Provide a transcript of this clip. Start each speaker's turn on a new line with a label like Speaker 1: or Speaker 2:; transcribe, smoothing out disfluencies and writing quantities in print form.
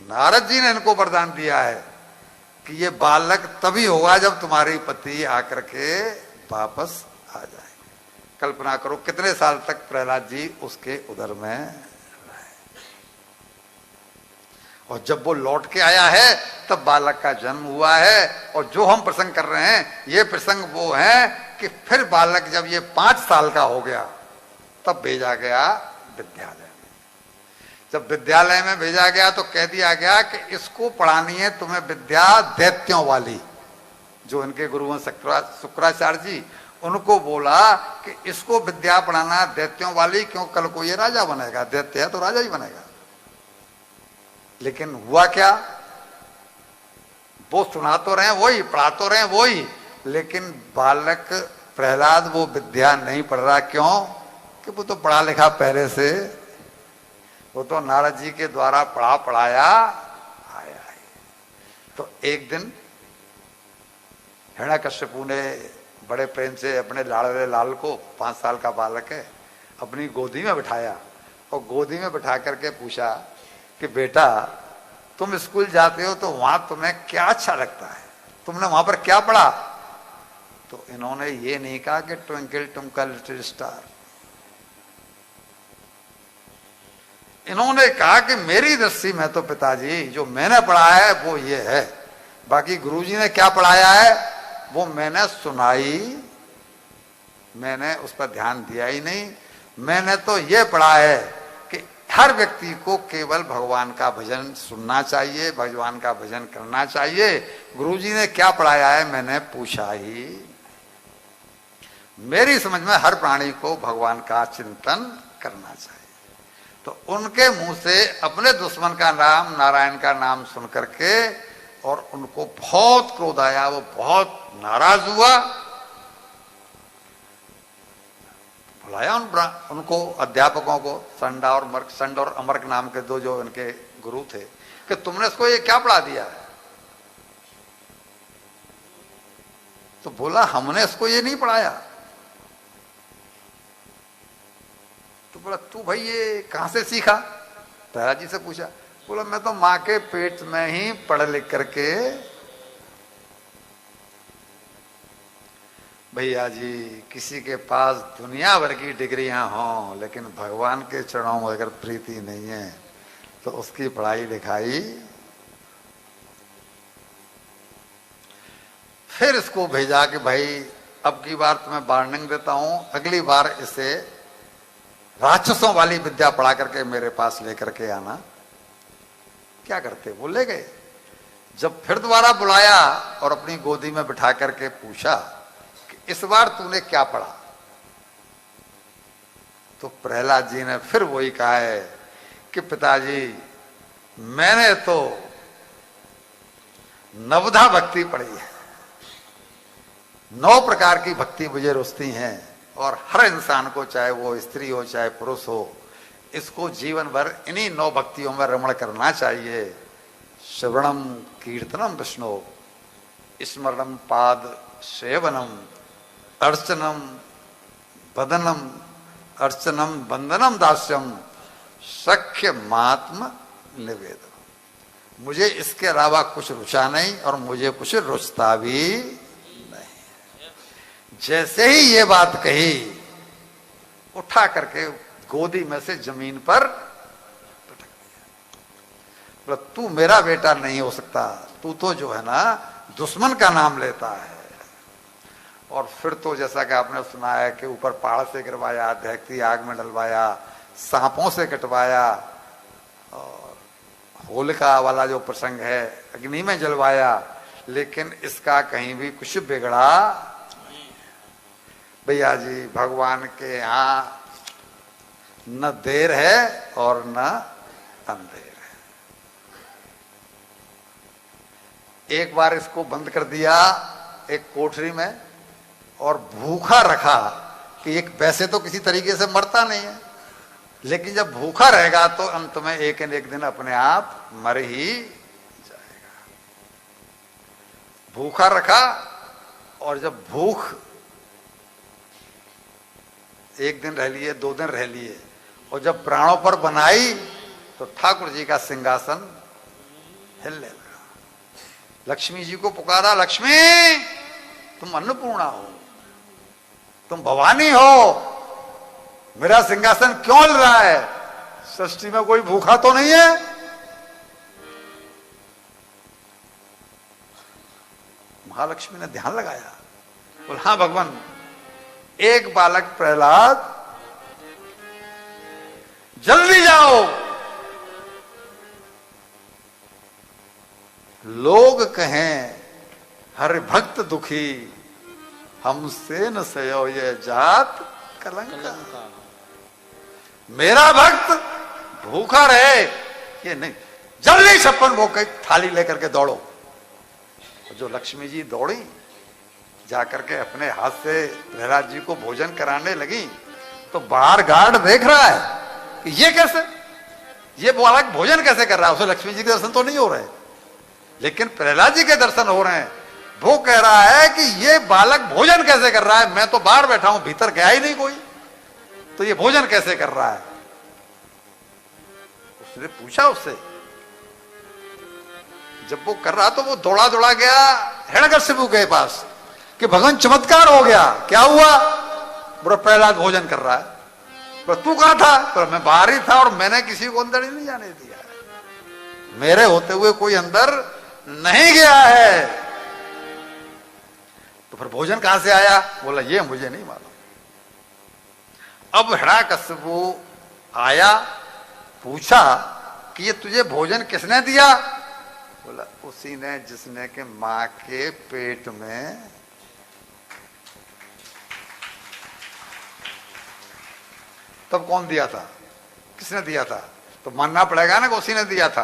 Speaker 1: नारद जी ने इनको वरदान दिया है कि ये बालक तभी होगा जब तुम्हारी पति आकर के वापस आ जाए। कल्पना करो कितने साल तक प्रहलाद जी उसके उदर में रहे, और जब वो लौट के आया है तब बालक का जन्म हुआ है। और जो हम प्रसंग कर रहे हैं ये प्रसंग वो है कि फिर बालक जब ये 5 साल का हो गया तब भेजा गया विद्यालय में। जब विद्यालय में भेजा गया तो कह दिया गया कि इसको पढ़ानी है तुम्हें विद्या दैत्यों वाली। जो इनके गुरु हैं शुक्राचार्य जी, उनको बोला कि इसको विद्या पढ़ाना दैत्यों वाली, क्यों कल को ये राजा बनेगा, दैत्य है तो राजा ही बनेगा। लेकिन हुआ क्या, वो सुना तो रहे वही, पढ़ा तो रहे वही, लेकिन बालक प्रहलाद वो विद्या नहीं पढ़ रहा। क्यों? कि वो तो पढ़ा लिखा पहले से, वो तो नारद जी के द्वारा पढ़ाया आया है। तो एक दिन हिरण्यकश्यपु ने बड़े प्रेम से अपने लाड़ले लाल को, 5 साल का बालक है, अपनी गोदी में बिठाया और गोदी में बिठा करके पूछा कि बेटा तुम स्कूल जाते हो तो वहां तुम्हें क्या अच्छा लगता है, तुमने वहां पर क्या पढ़ा? तो इन्होंने ये नहीं कहा कि ट्विंकल ट्विंकल लिटिल स्टार, इन्होंने कहा कि मेरी दृष्टि में तो पिताजी जो मैंने पढ़ा है वो ये है, बाकी गुरुजी ने क्या पढ़ाया है वो मैंने सुनाई, मैंने उस पर ध्यान दिया ही नहीं। मैंने तो ये पढ़ा है कि हर व्यक्ति को केवल भगवान का भजन सुनना चाहिए, भगवान का भजन करना चाहिए। गुरुजी ने क्या पढ़ाया है मैंने पूछा ही। मेरी समझ में हर प्राणी को भगवान का चिंतन करना चाहिए। तो उनके मुंह से अपने दुश्मन का नाम, नारायण का नाम सुन करके और उनको बहुत क्रोध आया, वो बहुत नाराज हुआ। बुलाया उनको अध्यापकों को, संड और अमर्क नाम के 2 जो इनके गुरु थे, कि तुमने इसको ये क्या पढ़ा दिया है? तो बोला हमने इसको ये नहीं पढ़ाया। तो बोला तू भाई ये कहां से सीखा? प्रहलाद जी से पूछा। बोला मैं तो मां के पेट में ही पढ़ लिख करके। भैया जी किसी के पास दुनिया भर की डिग्रियां हों लेकिन भगवान के चरणों में अगर प्रीति नहीं है तो उसकी पढ़ाई लिखाई। फिर इसको भेजा कि भाई अब की बार तुम्हें वार्निंग देता हूं, अगली बार इसे राक्षसों वाली विद्या पढ़ा करके मेरे पास लेकर के आना। क्या करते? वो ले गए। जब फिर दोबारा बुलाया और अपनी गोदी में बिठा करके पूछा कि इस बार तूने क्या पढ़ा? तो प्रहलाद जी ने फिर वही कहा है कि पिताजी मैंने तो नवधा भक्ति पढ़ी है, 9 प्रकार की भक्ति मुझे रुचती हैं और हर इंसान को, चाहे वो स्त्री हो चाहे पुरुष हो, इसको जीवन भर इन्हीं 9 भक्तियों में रमण करना चाहिए। श्रवणम कीर्तनम विष्णु, स्मरणम पाद सेवनम, अर्चनम बदनम, अर्चनम बंदनम दास्यम, सख्य महात्म निवेदन। मुझे इसके अलावा कुछ रुचा नहीं और मुझे कुछ रुचता भी नहीं। जैसे ही ये बात कही उठा करके गोदी में से जमीन पर पटक दिया। बोला तू मेरा बेटा नहीं हो सकता, तू तो जो है ना दुश्मन का नाम लेता है। और फिर तो जैसा कि आपने सुना है कि ऊपर पहाड़ से गिरवाया, दहकती आग में डलवाया, सांपों से कटवाया, और होलिका वाला जो प्रसंग है अग्नि में जलवाया, लेकिन इसका कहीं भी कुछ बिगड़ा। भैया जी भगवान के यहाँ न देर है और न अंधेर है। एक बार इसको बंद कर दिया एक कोठरी में और भूखा रखा कि एक वैसे तो किसी तरीके से मरता नहीं है, लेकिन जब भूखा रहेगा तो अंत में एक न एक दिन अपने आप मर ही जाएगा। भूखा रखा और जब भूख 1 दिन रह लिए, 2 दिन रह लिए, और जब प्राणों पर बनाई तो ठाकुर जी का सिंहासन हिलने लगा। लक्ष्मी जी को पुकारा, लक्ष्मी तुम अन्नपूर्णा हो, तुम भवानी हो, मेरा सिंहासन क्यों हिल रहा है? सृष्टि में कोई भूखा तो नहीं है? महालक्ष्मी ने ध्यान लगाया, बोल हाँ भगवान, एक बालक प्रहलाद, जल्दी जाओ, लोग कहें हरि भक्त दुखी, हमसे न सयो ये जात कलंका। मेरा भक्त भूखा रहे ये नहीं, जल्दी 56 भोग की थाली लेकर के दौड़ो। जो लक्ष्मी जी दौड़ी, जाकर के अपने हाथ से प्रहलाद जी को भोजन कराने लगी, तो बाहर गार्ड देख रहा है कि ये कैसे, ये बालक भोजन कैसे कर रहा है? उसे लक्ष्मी जी के दर्शन तो नहीं हो रहे, लेकिन प्रहलाद जी के दर्शन हो रहे हैं। वो कह रहा है कि ये बालक भोजन कैसे कर रहा है? मैं तो बाहर बैठा हूं, भीतर गया ही नहीं कोई, तो ये भोजन कैसे कर रहा है? उसने पूछा उससे, जब वो कर रहा तो वो दौड़ा दौड़ा गया हिरण्यकशिपु के पास कि भगवान चमत्कार हो गया। क्या हुआ? बोला प्रहलाद भोजन कर रहा है। बोला तू कहां था? बोला मैं बाहर ही था और मैंने किसी को अंदर ही नहीं जाने दिया, मेरे होते हुए कोई अंदर नहीं गया है। तो फिर भोजन कहां से आया? बोला ये मुझे नहीं मालूम। अब हिरण्यकशिपु आया, पूछा कि ये तुझे भोजन किसने दिया? बोला उसी ने जिसने के मां के पेट में तब कौन दिया था? किसने दिया था? तो मानना पड़ेगा ना कि उसी ने दिया था।